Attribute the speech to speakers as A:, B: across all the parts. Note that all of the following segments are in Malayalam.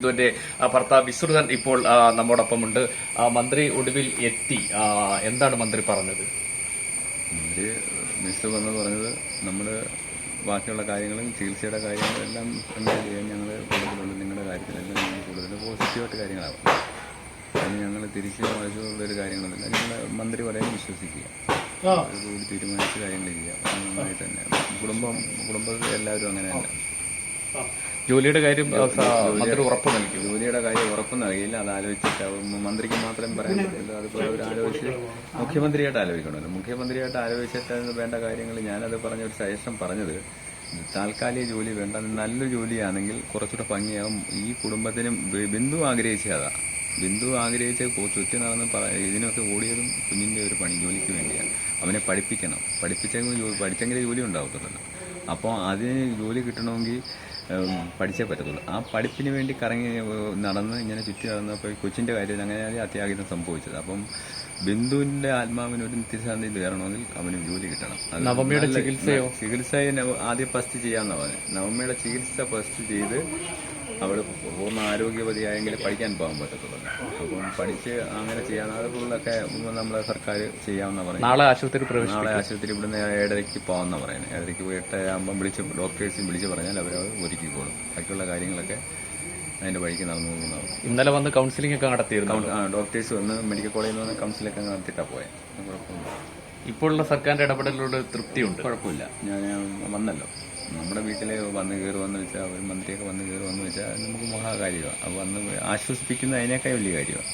A: ഇതിന്റെ ഭർത്താവ് വിശ്രുതൻ ഇപ്പോൾ നമ്മോടൊപ്പമുണ്ട്. മന്ത്രി ഒടുവിൽ എത്തി. എന്താണ് മന്ത്രി പറഞ്ഞത്?
B: മന്ത്രി മിസ്റ്റർ വന്ന് പറഞ്ഞത് നമ്മൾ ബാക്കിയുള്ള കാര്യങ്ങളും ചികിത്സയുടെ കാര്യങ്ങളും എല്ലാം എങ്ങനെ ചെയ്യാൻ ഞങ്ങൾ കൂടുതലുള്ള നിങ്ങളുടെ കാര്യത്തിലെല്ലാം ഞങ്ങൾ കൂടുതൽ പോസിറ്റീവായിട്ട് കാര്യങ്ങളാവും. അതിന് ഞങ്ങൾ തിരിച്ച് മറിച്ചുള്ളൊരു കാര്യങ്ങളൊന്നുമില്ല. ഞങ്ങൾ മന്ത്രി പറയാൻ വിശ്വസിക്കുക, കൂടി തീരുമാനിച്ച് കാര്യങ്ങൾ ചെയ്യാം. നന്നായിട്ട് തന്നെ കുടുംബത്തിൽ എല്ലാവരും അങ്ങനെ തന്നെ.
A: ജോലിയുടെ കാര്യം മന്ത്രി ഉറപ്പ് നൽകി.
B: ജോലിയുടെ കാര്യം ഉറപ്പ് നൽകിയില്ല. അത് ആലോചിച്ചിട്ട് മന്ത്രിക്ക് മാത്രം പറയാൻ പറ്റില്ല. അതുപോലെ അവർ ആലോചിച്ച് മുഖ്യമന്ത്രിയായിട്ട് ആലോചിക്കണമല്ലോ. മുഖ്യമന്ത്രിയായിട്ട് ആലോചിച്ചിട്ട് വേണ്ട കാര്യങ്ങൾ ഞാനത് പറഞ്ഞ ഒരു സജഷൻ പറഞ്ഞത്, താൽക്കാലിക ജോലി വേണ്ട, നല്ലൊരു ജോലിയാണെങ്കിൽ കുറച്ചുകൂടെ ഭംഗിയാകും. ഈ കുടുംബത്തിനും ബിന്ദു ആഗ്രഹിച്ചതാ. ബിന്ദു ആഗ്രഹിച്ച് ചുറ്റി നടന്ന് ഇതിനൊക്കെ ഓടിയതും കുഞ്ഞിന്റെ ഒരു പണി ജോലിക്ക് വേണ്ടിയാണ്. അവനെ പഠിപ്പിക്കണം. പഠിച്ചെങ്കിലേ ജോലി ഉണ്ടാവത്തുള്ളൂ. അപ്പോൾ അതിന് ജോലി കിട്ടണമെങ്കിൽ പഠിച്ചേ പറ്റത്തുള്ളൂ. ആ പഠിപ്പിന് വേണ്ടി കറങ്ങി നടന്ന് ഇങ്ങനെ ചുറ്റി നടന്നപ്പോൾ കൊച്ചിന്റെ കാര്യത്തിൽ അങ്ങനെ അത്യാഹിതം സംഭവിച്ചത്. അപ്പം ബിന്ദുവിന്റെ ആത്മാവിന് ഒരു നിത്യശാന്തി കയറണമെങ്കിൽ അവന് ജോലി കിട്ടണം.
A: നവമിയുടെ
B: ചികിത്സ ആദ്യം ഫസ്റ്റ് ചെയ്യാമെന്നാണ് പറഞ്ഞത്. നവമിയുടെ ചികിത്സ ഫസ്റ്റ് ചെയ്ത് അവൾ പൂർണ്ണ ആരോഗ്യവതിയായെങ്കിൽ പഠിക്കാൻ പോകാൻ പറ്റത്തുള്ളൂ. അപ്പം പഠിച്ച് അങ്ങനെ ചെയ്യാൻ അതുപോലൊക്കെ നമ്മളെ സർക്കാർ ചെയ്യാമെന്നാ പറയുന്നത്.
A: നാളെ ആശുപത്രി
B: ഇവിടുന്ന് 7:30 പോകാമെന്നാ പറയുന്നത്. 7:30 പോയി 8:00 ഡോക്ടേഴ്സും വിളിച്ച് പറഞ്ഞാൽ അവർ ഒരുക്കിക്കോളും. ബാക്കിയുള്ള കാര്യങ്ങളൊക്കെ അതിന്റെ വഴിക്ക് നടന്നു പോകുന്നതാണ്.
A: ഇന്നലെ വന്ന് കൗൺസിലിംഗ് ഒക്കെ നടത്തിയിരുന്നു.
B: ഡോക്ടേഴ്സ് വന്ന് മെഡിക്കൽ കോളേജിൽ നിന്ന് വന്ന് കൗൺസിലൊക്കെ നടത്തിയിട്ടാണ് പോയത്. കുഴപ്പമില്ല.
A: ഇപ്പോഴുള്ള സർക്കാരിന്റെ ഇടപെടലിലൂടെ തൃപ്തിയുണ്ട്.
B: കുഴപ്പമില്ല. ഞാൻ വന്നല്ലോ. നമ്മുടെ വീട്ടിൽ വന്ന് കയറുമെന്ന് വെച്ചാൽ അവർ മന്ത്രിയൊക്കെ വന്ന് കയറുമെന്ന് വെച്ചാൽ നമുക്ക് മഹാകാര്യമാണ്. അപ്പോൾ വന്ന് ആശ്വസിപ്പിക്കുന്ന അതിനേക്കാൾ വലിയ കാര്യമാണ്.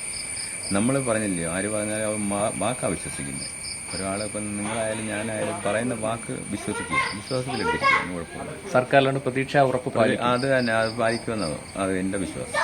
B: നമ്മൾ പറഞ്ഞില്ലയോ, ആര് പറഞ്ഞാലും അവർ വാക്കാ വിശ്വസിക്കുന്നത്. ഒരാളിപ്പം നിങ്ങളായാലും ഞാനായാലും പറയുന്ന വാക്ക് വിശ്വസിക്കുക, വിശ്വാസത്തിലെത്തിക്കുക. കുഴപ്പമില്ല.
A: സർക്കാരിലാണ് പ്രതീക്ഷ ഉറപ്പ്
B: അത് തന്നെ, അത് പാലിക്കുമെന്നതോ അത് എന്റെ വിശ്വാസം.